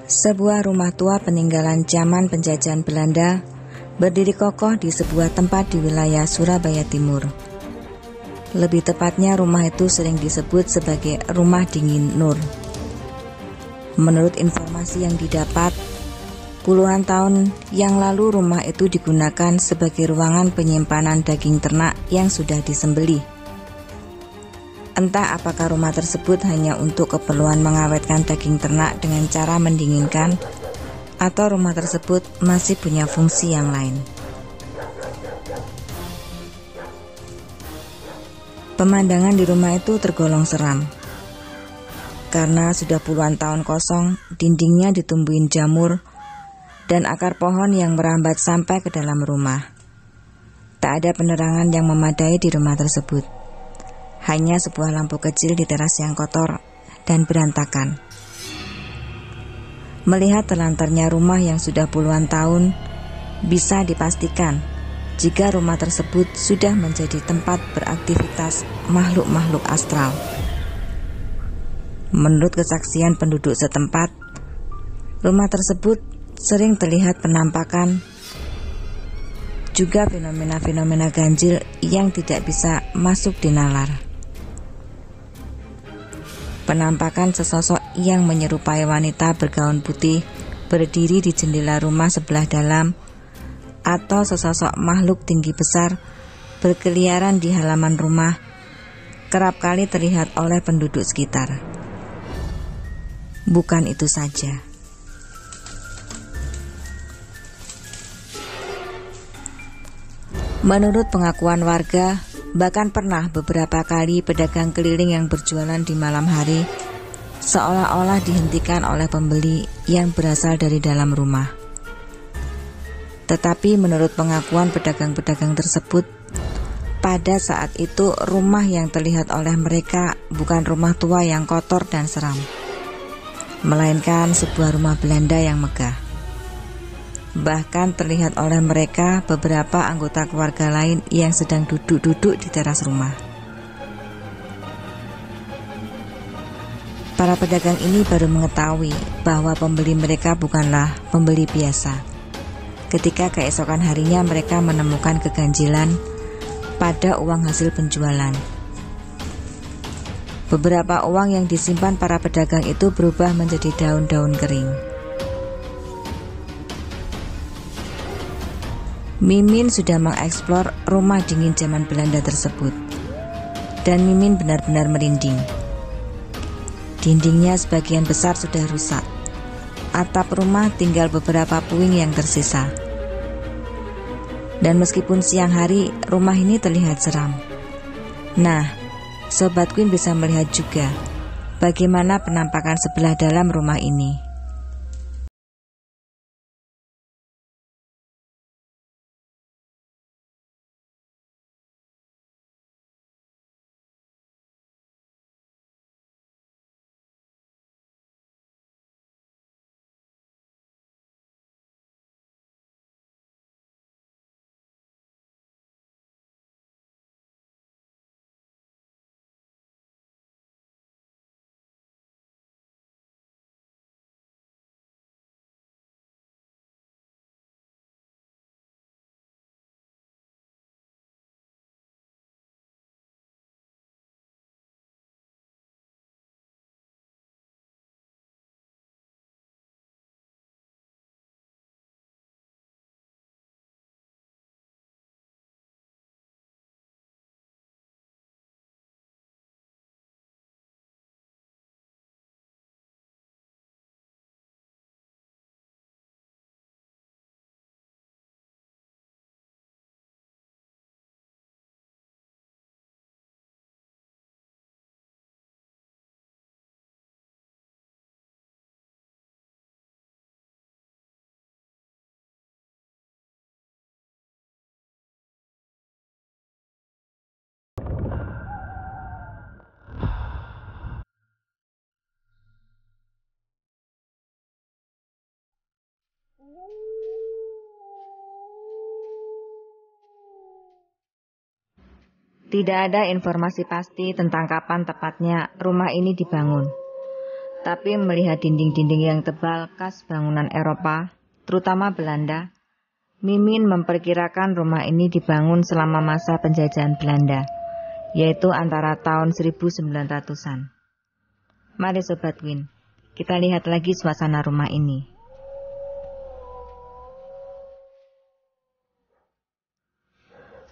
Sebuah rumah tua peninggalan zaman penjajahan Belanda berdiri kokoh di sebuah tempat di wilayah Surabaya Timur. Lebih tepatnya rumah itu sering disebut sebagai Rumah Dingin Nur. Menurut informasi yang didapat, puluhan tahun yang lalu rumah itu digunakan sebagai ruangan penyimpanan daging ternak yang sudah disembelih. Entah apakah rumah tersebut hanya untuk keperluan mengawetkan daging ternak dengan cara mendinginkan, atau rumah tersebut masih punya fungsi yang lain. Pemandangan di rumah itu tergolong seram, karena sudah puluhan tahun kosong, dindingnya ditumbuhin jamur, dan akar pohon yang merambat sampai ke dalam rumah. Tak ada penerangan yang memadai di rumah tersebut. Hanya sebuah lampu kecil di teras yang kotor dan berantakan. Melihat telantarnya rumah yang sudah puluhan tahun, bisa dipastikan jika rumah tersebut sudah menjadi tempat beraktivitas makhluk-makhluk astral. Menurut kesaksian penduduk setempat, rumah tersebut sering terlihat penampakan, juga fenomena-fenomena ganjil yang tidak bisa masuk di nalar. Penampakan sesosok yang menyerupai wanita bergaun putih berdiri di jendela rumah sebelah dalam, atau sesosok makhluk tinggi besar berkeliaran di halaman rumah, kerap kali terlihat oleh penduduk sekitar. Bukan itu saja. Menurut pengakuan warga, bahkan pernah beberapa kali pedagang keliling yang berjualan di malam hari seolah-olah dihentikan oleh pembeli yang berasal dari dalam rumah. Tetapi menurut pengakuan pedagang-pedagang tersebut, pada saat itu rumah yang terlihat oleh mereka bukan rumah tua yang kotor dan seram, melainkan sebuah rumah Belanda yang megah. Bahkan terlihat oleh mereka beberapa anggota keluarga lain yang sedang duduk-duduk di teras rumah. Para pedagang ini baru mengetahui bahwa pembeli mereka bukanlah pembeli biasa. Ketika keesokan harinya mereka menemukan keganjilan pada uang hasil penjualan. Beberapa uang yang disimpan para pedagang itu berubah menjadi daun-daun kering. Mimin sudah mengeksplor rumah dingin zaman Belanda tersebut, dan Mimin benar-benar merinding. Dindingnya sebagian besar sudah rusak. Atap rumah tinggal beberapa puing yang tersisa. Dan meskipun siang hari, rumah ini terlihat seram. Nah, Sobat Queen bisa melihat juga bagaimana penampakan sebelah dalam rumah ini. Tidak ada informasi pasti tentang kapan tepatnya rumah ini dibangun. Tapi melihat dinding-dinding yang tebal khas bangunan Eropa, terutama Belanda, Mimin memperkirakan rumah ini dibangun selama masa penjajahan Belanda, yaitu antara tahun 1900-an. Mari Sobat Win, kita lihat lagi suasana rumah ini.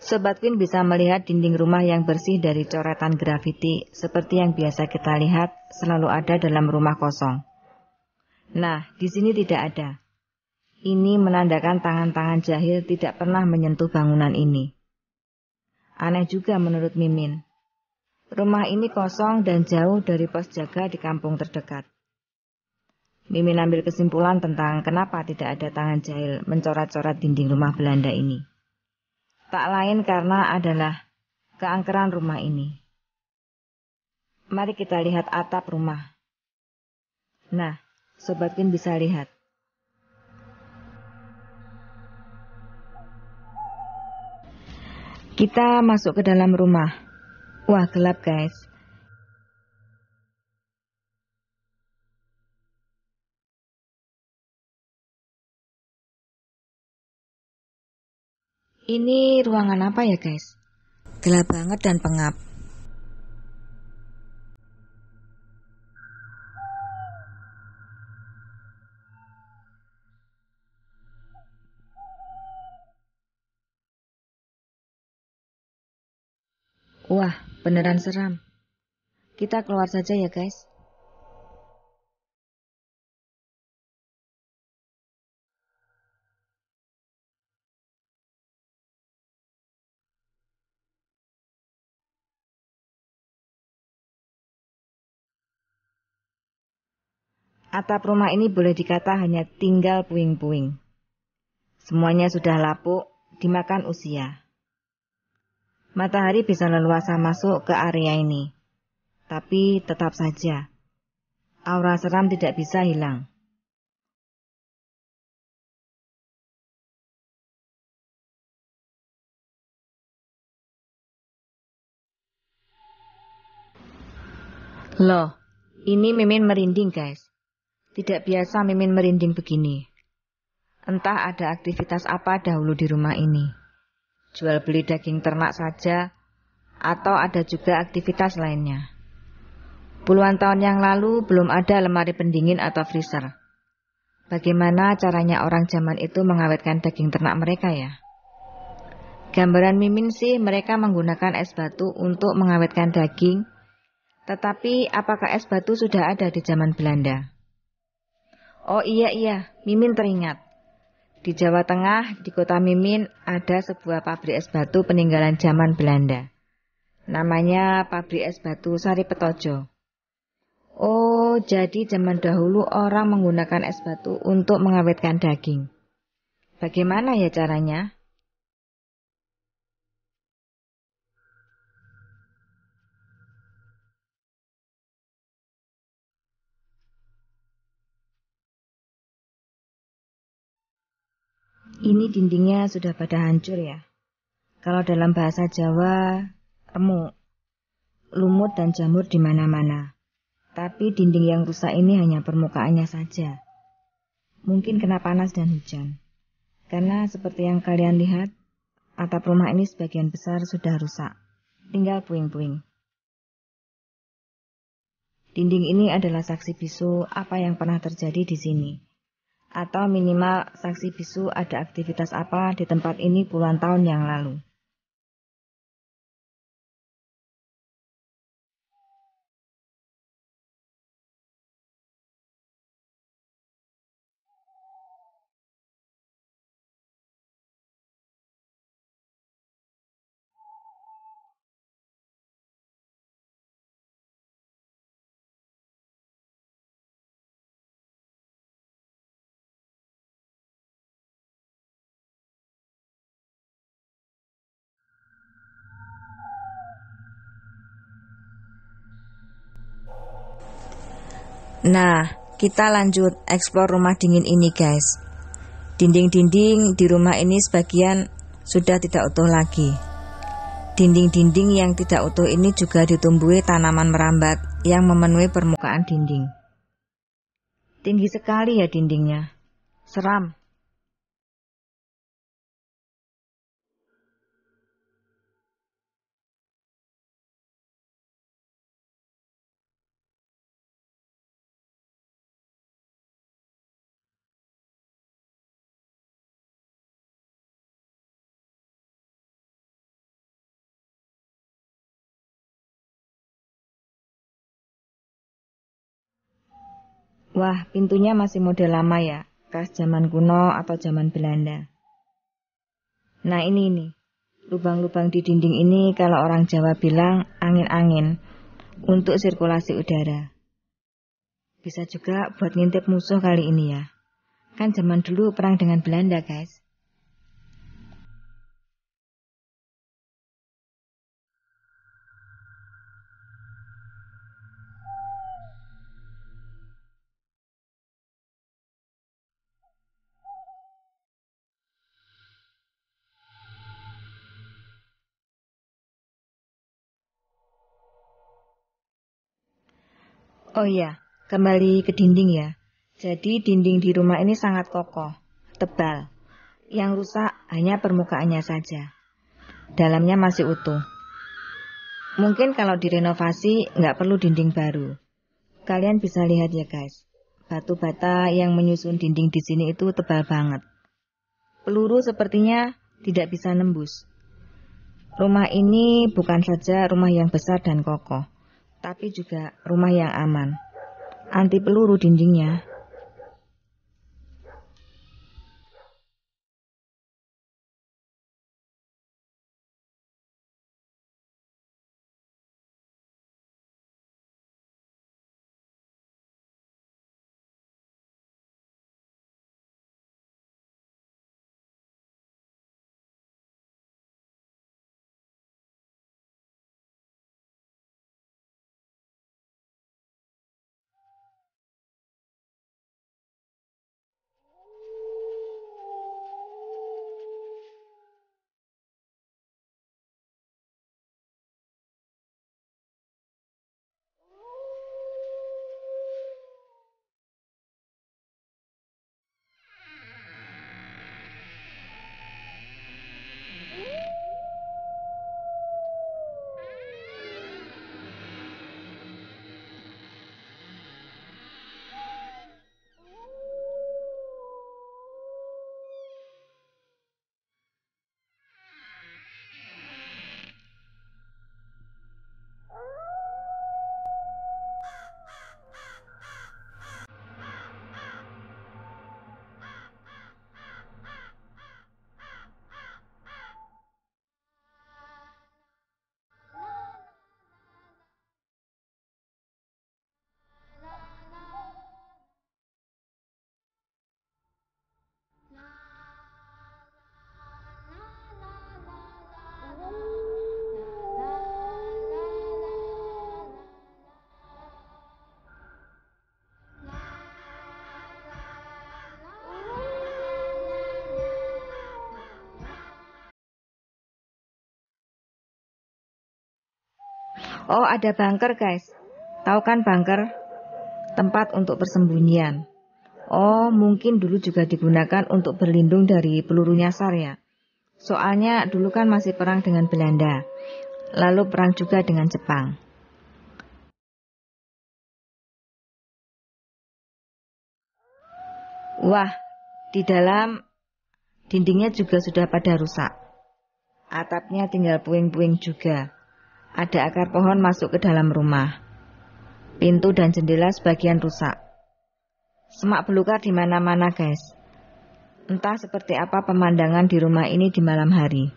Sobat Win bisa melihat dinding rumah yang bersih dari coretan grafiti seperti yang biasa kita lihat selalu ada dalam rumah kosong. Nah, di sini tidak ada. Ini menandakan tangan-tangan jahil tidak pernah menyentuh bangunan ini. Aneh juga menurut Mimin. Rumah ini kosong dan jauh dari pos jaga di kampung terdekat. Mimin ambil kesimpulan tentang kenapa tidak ada tangan jahil mencoret-coret dinding rumah Belanda ini. Tak lain karena adalah keangkeran rumah ini. Mari kita lihat atap rumah. Nah, Sobat Win bisa lihat. Kita masuk ke dalam rumah. Wah, gelap guys. Ini ruangan apa ya guys? Gelap banget dan pengap. Wah, beneran seram. Kita keluar saja ya guys. Atap rumah ini boleh dikata hanya tinggal puing-puing. Semuanya sudah lapuk, dimakan usia. Matahari bisa leluasa masuk ke area ini. Tapi tetap saja, aura seram tidak bisa hilang. Loh, ini Mimin merinding guys. Tidak biasa Mimin merinding begini. Entah ada aktivitas apa dahulu di rumah ini. Jual beli daging ternak saja, atau ada juga aktivitas lainnya. Puluhan tahun yang lalu belum ada lemari pendingin atau freezer. Bagaimana caranya orang zaman itu mengawetkan daging ternak mereka ya? Gambaran Mimin sih mereka menggunakan es batu untuk mengawetkan daging. Tetapi apakah es batu sudah ada di zaman Belanda? Oh iya, Mimin teringat. Di Jawa Tengah, di kota Mimin, ada sebuah pabrik es batu peninggalan zaman Belanda. Namanya pabrik es batu Sari Petojo. Oh, jadi zaman dahulu orang menggunakan es batu untuk mengawetkan daging. Bagaimana ya caranya? Ini dindingnya sudah pada hancur ya. Kalau dalam bahasa Jawa, remuk, lumut dan jamur di mana-mana. Tapi dinding yang rusak ini hanya permukaannya saja. Mungkin kena panas dan hujan. Karena seperti yang kalian lihat, atap rumah ini sebagian besar sudah rusak. Tinggal puing-puing. Dinding ini adalah saksi bisu apa yang pernah terjadi di sini. Atau minimal saksi bisu ada aktivitas apa di tempat ini puluhan tahun yang lalu. Nah, kita lanjut eksplor rumah dingin ini guys. Dinding-dinding di rumah ini sebagian sudah tidak utuh lagi. Dinding-dinding yang tidak utuh ini juga ditumbuhi tanaman merambat yang memenuhi permukaan dinding. Tinggi sekali ya dindingnya. Seram. Wah, pintunya masih model lama ya, khas zaman kuno atau zaman Belanda. Nah ini nih, lubang-lubang di dinding ini kalau orang Jawa bilang angin-angin untuk sirkulasi udara. Bisa juga buat ngintip musuh kali ini ya. Kan zaman dulu perang dengan Belanda, guys. Oh iya, kembali ke dinding ya. Jadi dinding di rumah ini sangat kokoh, tebal. Yang rusak hanya permukaannya saja. Dalamnya masih utuh. Mungkin kalau direnovasi nggak perlu dinding baru. Kalian bisa lihat ya guys. Batu bata yang menyusun dinding di sini itu tebal banget. Peluru sepertinya tidak bisa nembus. Rumah ini bukan saja rumah yang besar dan kokoh, tapi juga rumah yang aman. Anti peluru dindingnya. Oh, ada bunker guys. Tahu kan bunker? Tempat untuk persembunyian. Oh, mungkin dulu juga digunakan untuk berlindung dari peluru nyasar ya. Soalnya dulu kan masih perang dengan Belanda. Lalu perang juga dengan Jepang. Wah, di dalam dindingnya juga sudah pada rusak. Atapnya tinggal puing-puing juga. Ada akar pohon masuk ke dalam rumah. Pintu dan jendela sebagian rusak. Semak belukar di mana-mana guys. Entah seperti apa pemandangan di rumah ini di malam hari.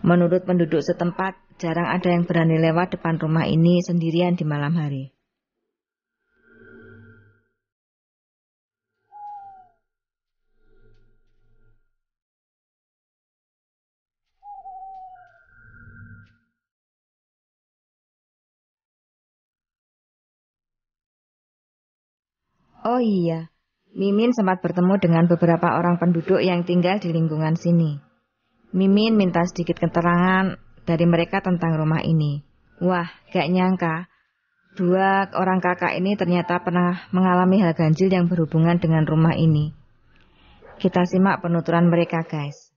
Menurut penduduk setempat, jarang ada yang berani lewat depan rumah ini sendirian di malam hari. Oh iya, Mimin sempat bertemu dengan beberapa orang penduduk yang tinggal di lingkungan sini. Mimin minta sedikit keterangan dari mereka tentang rumah ini. Wah, gak nyangka, Dua orang kakak ini ternyata pernah mengalami hal ganjil yang berhubungan dengan rumah ini. Kita simak penuturan mereka, guys.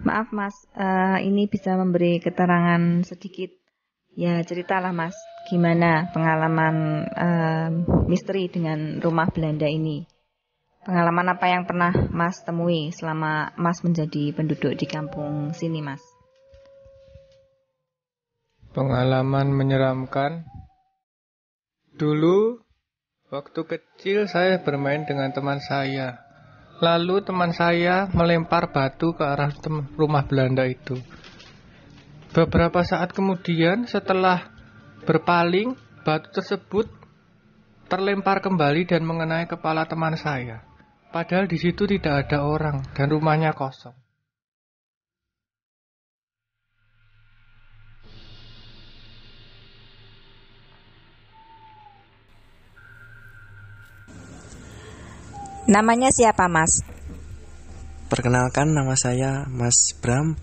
Maaf Mas, ini bisa memberi keterangan sedikit. Ya ceritalah Mas, gimana pengalaman misteri dengan rumah Belanda ini? Pengalaman apa yang pernah Mas temui selama Mas menjadi penduduk di kampung sini, Mas? Pengalaman menyeramkan. Dulu, waktu kecil saya bermain dengan teman saya. Lalu teman saya melempar batu ke arah rumah Belanda itu. Beberapa saat kemudian, setelah berpaling, batu tersebut terlempar kembali dan mengenai kepala teman saya. Padahal di situ tidak ada orang dan rumahnya kosong. Namanya siapa, Mas? Perkenalkan, nama saya Mas Bram.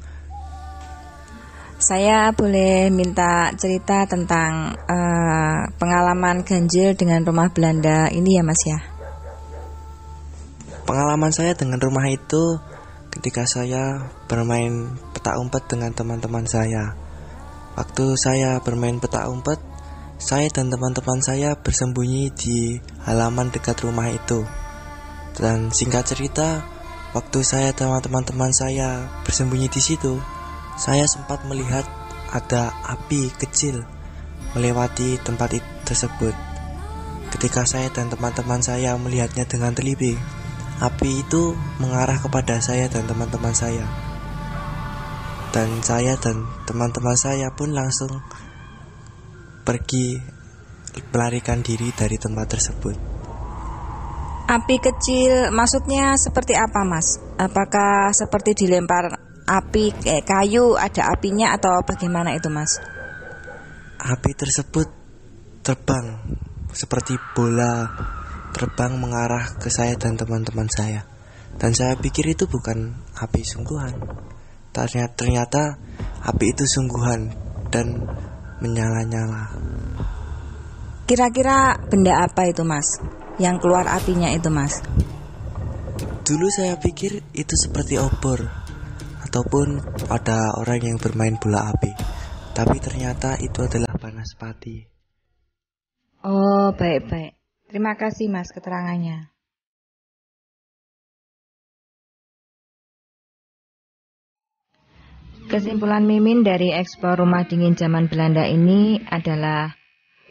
Saya boleh minta cerita tentang pengalaman ganjil dengan rumah Belanda ini ya, Mas ya? Pengalaman saya dengan rumah itu ketika saya bermain petak umpet dengan teman-teman saya. Waktu saya bermain petak umpet, saya dan teman-teman saya bersembunyi di halaman dekat rumah itu. Dan singkat cerita, waktu saya dan teman-teman saya bersembunyi di situ, saya sempat melihat ada api kecil melewati tempat tersebut. Ketika saya dan teman-teman saya melihatnya dengan teliti, api itu mengarah kepada saya dan teman-teman saya. Dan saya dan teman-teman saya pun langsung pergi melarikan diri dari tempat tersebut. Api kecil maksudnya seperti apa, Mas? Apakah seperti dilempar api kayu, ada apinya atau bagaimana itu, Mas? Api tersebut terbang seperti bola, terbang mengarah ke saya dan teman-teman saya. Dan saya pikir itu bukan api sungguhan. Ternyata api itu sungguhan dan menyala-nyala. Kira-kira benda apa itu, Mas? Yang keluar apinya itu, Mas? Dulu saya pikir itu seperti obor ataupun ada orang yang bermain bola api. Tapi ternyata itu adalah banaspati. Oh, baik-baik. Terima kasih, Mas, keterangannya. Kesimpulan Mimin dari eksplor rumah dingin zaman Belanda ini adalah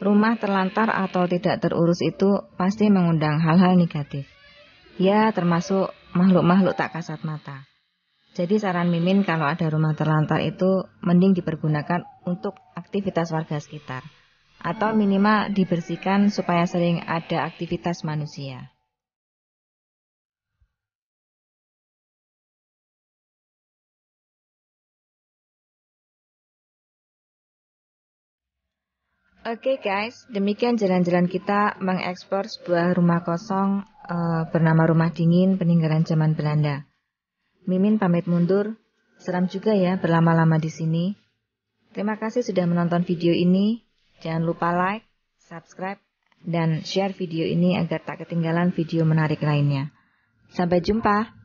rumah terlantar atau tidak terurus itu pasti mengundang hal-hal negatif. Ya, termasuk makhluk-makhluk tak kasat mata. Jadi saran Mimin kalau ada rumah terlantar itu mending dipergunakan untuk aktivitas warga sekitar. Atau minimal dibersihkan supaya sering ada aktivitas manusia. Oke guys, demikian jalan-jalan kita mengeksplor sebuah rumah kosong bernama Rumah Dingin peninggalan zaman Belanda. Mimin pamit mundur, seram juga ya berlama-lama di sini. Terima kasih sudah menonton video ini. Jangan lupa like, subscribe, dan share video ini agar tak ketinggalan video menarik lainnya. Sampai jumpa.